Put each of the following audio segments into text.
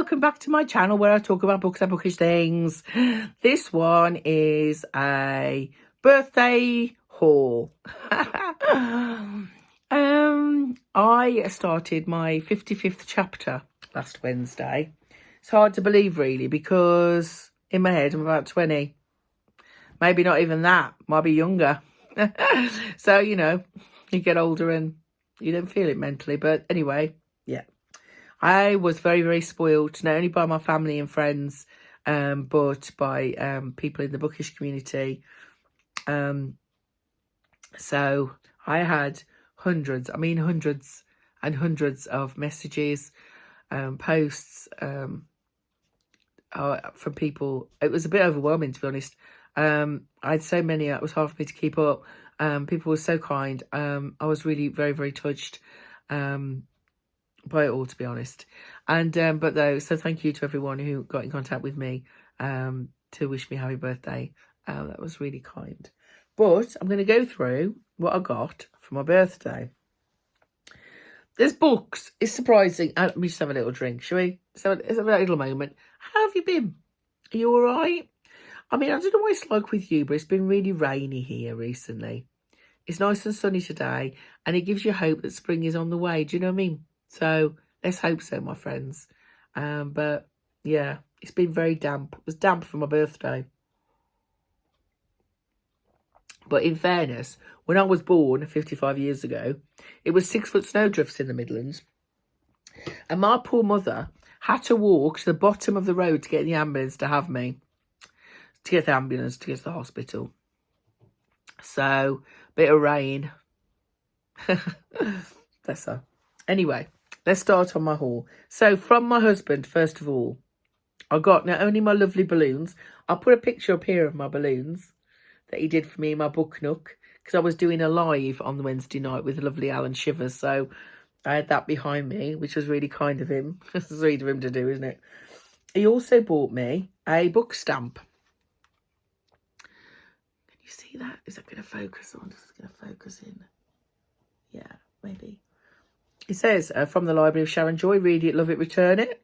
welcome back to my channel where I talk about books and bookish things. This one is a birthday haul. I started my 55th chapter last Wednesday. It's hard to believe really, because in my head I'm about 20. Maybe not even that, might be younger. So, you know, you get older and you don't feel it mentally. But anyway, yeah. I was very, very spoiled, not only by my family and friends, but by people in the bookish community. So I had hundreds and hundreds of messages, posts from people. It was a bit overwhelming, to be honest. I had so many, it was hard for me to keep up. People were so kind. I was really very, very touched by it all, to be honest. And so thank you to everyone who got in contact with me to wish me happy birthday. That was really kind. But I'm going to go through what I got for my birthday. There's books. It's surprising. Let me just have a little drink, shall we? Let's have a little moment. How have you been? Are you all right? I mean, I don't know what it's like with you, but it's been really rainy here recently. It's nice and sunny today, and it gives you hope that spring is on the way. Do you know what I mean? So let's hope so, my friends. But yeah, it's been very damp. It was damp for my birthday. But in fairness, when I was born 55 years ago, it was 6-foot snowdrifts in the Midlands. And my poor mother had to walk to the bottom of the road to get the ambulance to have me. To get the ambulance, to get to the hospital. So, bit of rain. Bless her. Anyway, let's start on my haul. So, from my husband, first of all, I got not only my lovely balloons. I'll put a picture up here of my balloons that he did for me in my book nook, because I was doing a live on the Wednesday night with lovely Alan Shivers. So, I had that behind me, which was really kind of him. It's sweet of him to do, isn't it? He also bought me a book stamp. Can you see that? Is that going to focus on? Is it going to focus in? Yeah, maybe. It says, from the Library of Sharon Joy, read it, love it, return it.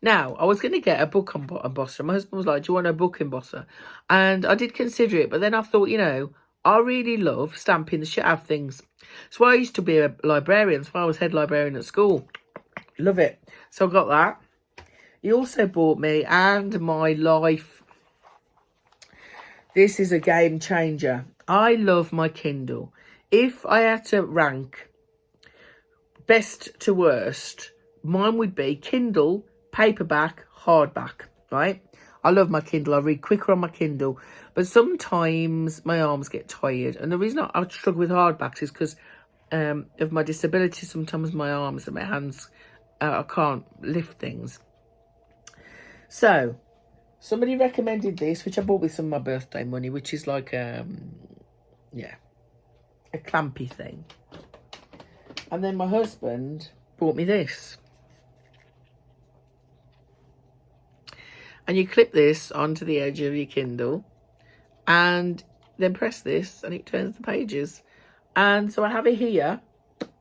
Now, I was going to get a book embosser. My husband was like, do you want a book embosser? And I did consider it, but then I thought, you know, I really love stamping the shit out of things. So I used to be a librarian. So I was head librarian at school. Love it. So I got that. He also bought me and my life. This is a game changer. I love my Kindle. If I had to rank best to worst, mine would be Kindle, paperback, hardback, right? I love my Kindle. I read quicker on my Kindle. But sometimes my arms get tired. And the reason I struggle with hardbacks is because of my disability. Sometimes my arms and my hands, I can't lift things. So, somebody recommended this, which I bought with some of my birthday money, which is like, yeah, a clampy thing. And then my husband bought me this. And you clip this onto the edge of your Kindle and then press this and it turns the pages. And so I have it here,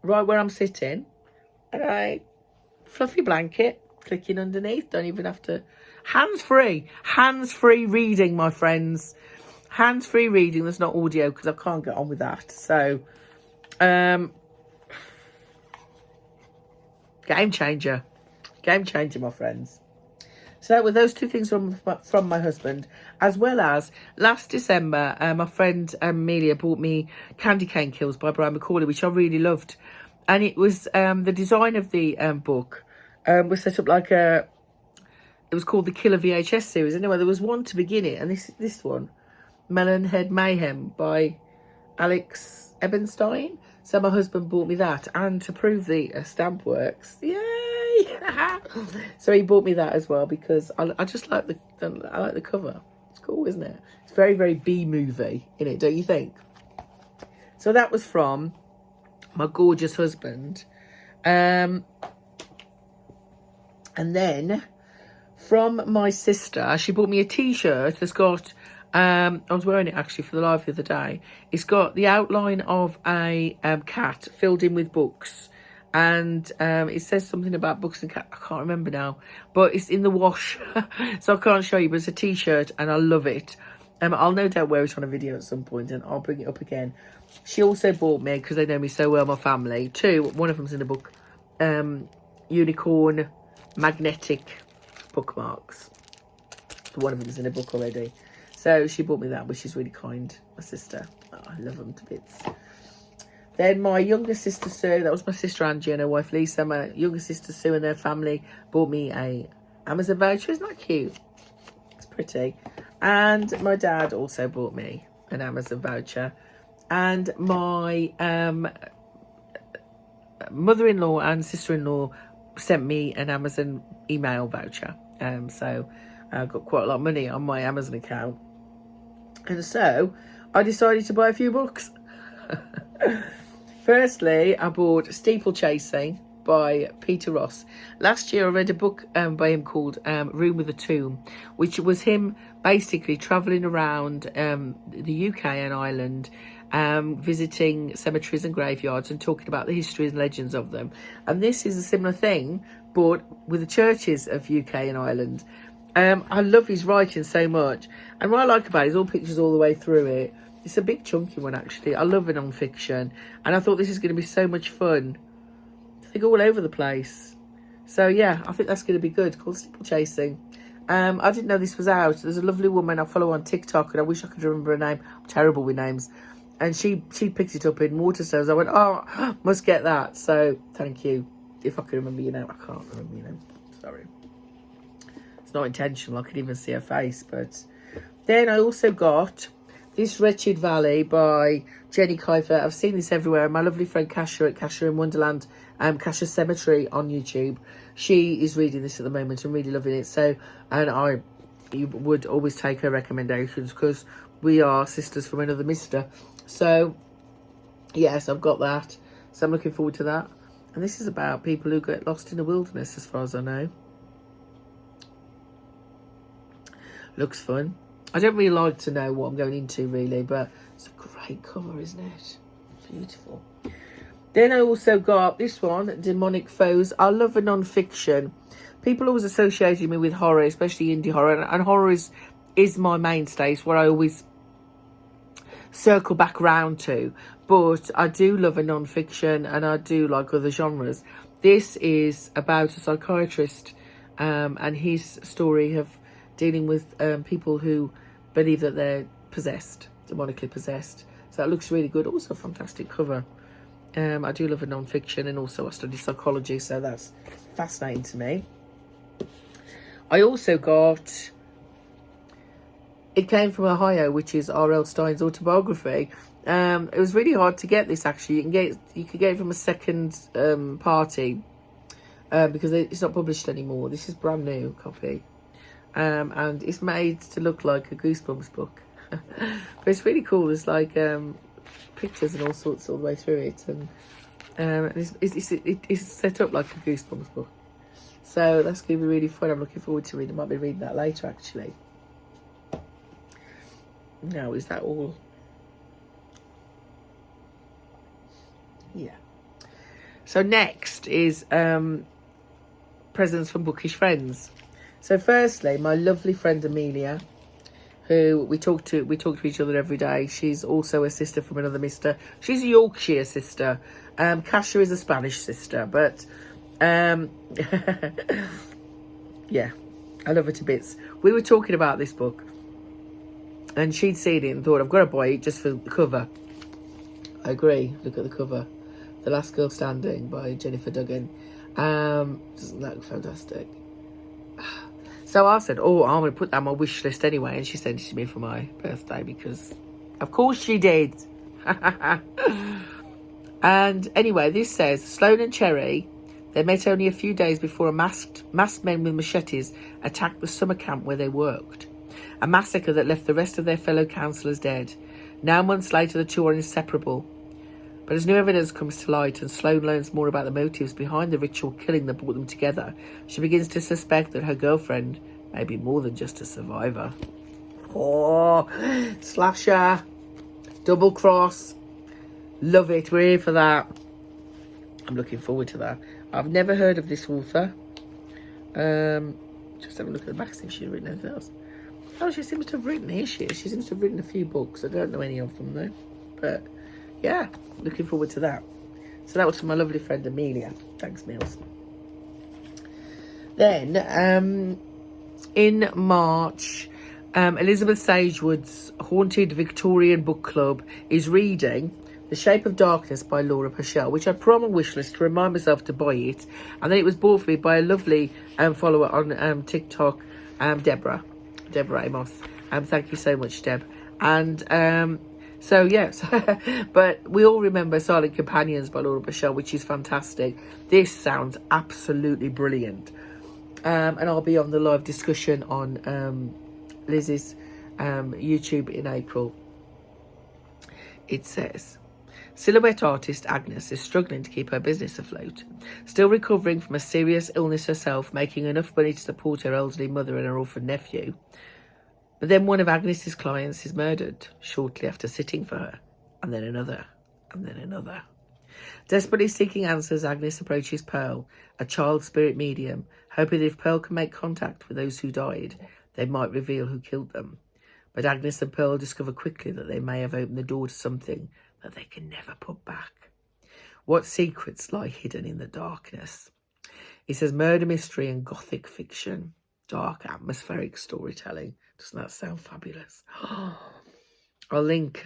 right where I'm sitting. And I fluffy blanket, clicking underneath. Don't even have to. Hands-free. Hands-free reading, my friends. Hands-free reading. There's not audio because I can't get on with that. So, game changer. Game changer, my friends. So that were those two things from my husband, as well as last December, my friend Amelia bought me Candy Cane Kills by Brian McCauley, which I really loved. And it was the design of the book was set up like it was called the Killer VHS series. Anyway, there was one to begin it, and this one, Melonhead Mayhem by Alex Ebenstein. So my husband bought me that, and to prove the stamp works, yay! So he bought me that as well because I just like the cover. It's cool, isn't it? It's very, very B-movie in it, don't you think? So that was from my gorgeous husband, and then from my sister, she bought me a T-shirt that's got. I was wearing it actually for the live the other day. It's got the outline of a cat filled in with books. and it says something about books and I can't remember now, but it's in the wash, so I can't show you, but it's a t-shirt and I love it. I'll no doubt wear it on a video at some point and I'll bring it up again. She also bought me, because they know me so well, my family, one of them's in the book, unicorn magnetic bookmarks. One of them's in a book already, so she bought me that, which is really kind, my sister. Oh, I love them to bits. Then my younger sister Sue, that was my sister Angie and her wife Lisa, my younger sister Sue and their family bought me a Amazon voucher. Isn't that cute? It's pretty. And my dad also bought me an Amazon voucher. And my mother-in-law and sister-in-law sent me an Amazon email voucher. So I got quite a lot of money on my Amazon account. And so I decided to buy a few books. Firstly, I bought Steeplechasing by Peter Ross. Last year I read a book by him called Room with a Tomb, which was him basically travelling around the UK and Ireland, visiting cemeteries and graveyards and talking about the histories and legends of them. And this is a similar thing, but with the churches of UK and Ireland. I love his writing so much, and what I like about it is all pictures all the way through it. It's a big chunky one actually. I love a non-fiction, and I thought this is going to be so much fun. They go all over the place. So yeah, I think that's going to be good. Called Steeplechasing. I didn't know this was out. There's a lovely woman I follow on TikTok, and I wish I could remember her name. I'm terrible with names. And she picked it up in Waterstones. I went, oh, must get that. So thank you. If I can remember your name. I can't remember your name. Sorry. It's not intentional. I could even see her face. But then I also got this Wretched Valley by Jenny Kiefer. I've seen this everywhere. My lovely friend Kasha at Kasha in Wonderland, Kasha Cemetery on YouTube. She is reading this at the moment and really loving it. So, and you would always take her recommendations because we are sisters from another mister. So, yes, I've got that. So I'm looking forward to that. And this is about people who get lost in the wilderness, as far as I know. Looks fun. I don't really like to know what I'm going into, really, but it's a great cover, isn't it? Beautiful. Then I also got this one, Demonic Foes. I love a non-fiction. People always associated me with horror, especially indie horror, and horror is my mainstay. It's what I always circle back round to. But I do love a non-fiction, and I do like other genres. This is about a psychiatrist and his story of dealing with people who believe that they're possessed, demonically possessed. So that looks really good. Also a fantastic cover. I do love a non-fiction, and also I study psychology, so that's fascinating to me. I also got It Came From Ohio, which is R.L. Stein's autobiography. It was really hard to get this, actually. You could get it from a second party because it's not published anymore. This is brand new copy. And it's made to look like a Goosebumps book. But it's really cool. There's like pictures and all sorts all the way through it, and it's set up like a Goosebumps book. So that's going to be really fun. I'm looking forward to reading. I might be reading that later, actually. Now, is that all? Yeah. So next is presents from Bookish Friends. So firstly, my lovely friend Amelia, who we talk to each other every day. She's also a sister from another mister. She's a Yorkshire sister. Kasha is a Spanish sister, but yeah, I love her to bits. We were talking about this book, and she'd seen it and thought, I've got to buy it just for the cover. I agree. Look at the cover. The Last Girl Standing by Jennifer Duggan. Doesn't that look fantastic? So I said, oh, I'm going to put that on my wish list anyway. And she sent it to me for my birthday because, of course she did. And anyway, this says, Sloane and Cherry, they met only a few days before masked men with machetes attacked the summer camp where they worked. A massacre that left the rest of their fellow counsellors dead. Now, months later, the two are inseparable. But as new evidence comes to light and Sloane learns more about the motives behind the ritual killing that brought them together, she begins to suspect that her girlfriend may be more than just a survivor. Oh, slasher, double cross. Love it. We're here for that. I'm looking forward to that. I've never heard of this author. Just have a look at the back, see if she's written anything else. Oh, she seems to have written, here she is. She seems to have written a few books. I don't know any of them though. But yeah, looking forward to that. So that was from my lovely friend Amelia. Thanks, Mills. Then, in March, Elizabeth Sagewood's Haunted Victorian Book Club is reading The Shape of Darkness by Laura Purcell, which I put on my wish list to remind myself to buy it. And then it was bought for me by a lovely follower on TikTok, Deborah Amos. Thank you so much, Deb. And so, yes, but we all remember Silent Companions by Laura Purcell, which is fantastic. This sounds absolutely brilliant. And I'll be on the live discussion on Liz's YouTube in April. It says, silhouette artist Agnes is struggling to keep her business afloat. Still recovering from a serious illness herself, making enough money to support her elderly mother and her orphan nephew. But then one of Agnes's clients is murdered shortly after sitting for her, and then another, and then another. Desperately seeking answers, Agnes approaches Pearl, a child spirit medium, hoping that if Pearl can make contact with those who died, they might reveal who killed them. But Agnes and Pearl discover quickly that they may have opened the door to something that they can never put back. What secrets lie hidden in the darkness? It says murder mystery and gothic fiction, dark atmospheric storytelling. Doesn't that sound fabulous? I'll link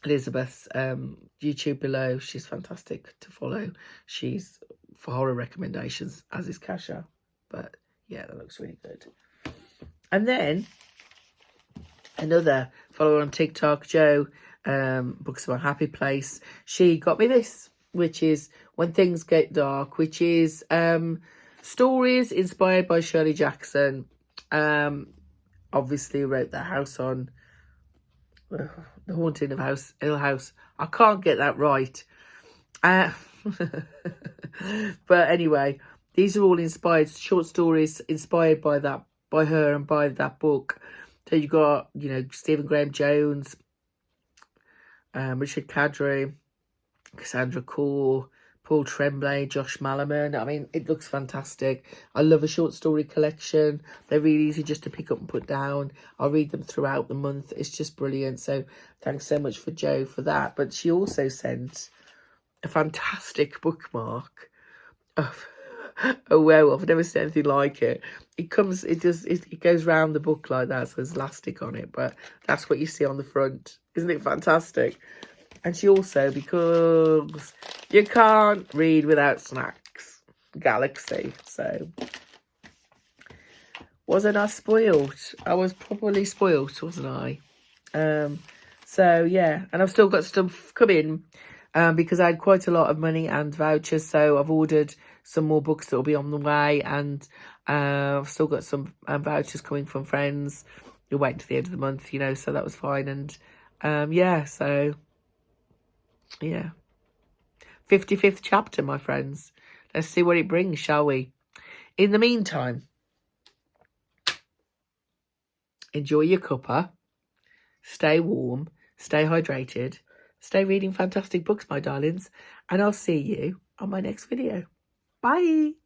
Elizabeth's YouTube below. She's fantastic to follow. She's for horror recommendations, as is Kasha. But yeah, that looks really good. And then another follower on TikTok, Jo, Books of a Happy Place. She got me this, which is When Things Get Dark, which is stories inspired by Shirley Jackson. Obviously wrote The House on The Haunting of Hill House. I can't get that right. But anyway, these are all inspired short stories inspired by her and by that book. So you got, Stephen Graham Jones, Richard Kadri, Cassandra Core, Paul Tremblay, Josh Malaman. I mean, it looks fantastic. I love a short story collection. They're really easy just to pick up and put down. I'll read them throughout the month. It's just brilliant. So thanks so much for Jo for that. But she also sent a fantastic bookmark of a werewolf. I've never seen anything like it. It goes round the book like that, so there's elastic on it. But that's what you see on the front. Isn't it fantastic? And she also, because you can't read without snacks, Galaxy. So, wasn't I spoilt? I was probably spoilt, wasn't I? So, yeah. And I've still got stuff coming because I had quite a lot of money and vouchers. So, I've ordered some more books that will be on the way. And I've still got some vouchers coming from friends who wait to the end of the month, so that was fine. And, yeah, so... yeah, 55th chapter, my friends. Let's see what it brings, shall we? In the meantime, enjoy your cuppa, stay warm, stay hydrated, stay reading fantastic books, my darlings, and I'll see you on my next video. Bye.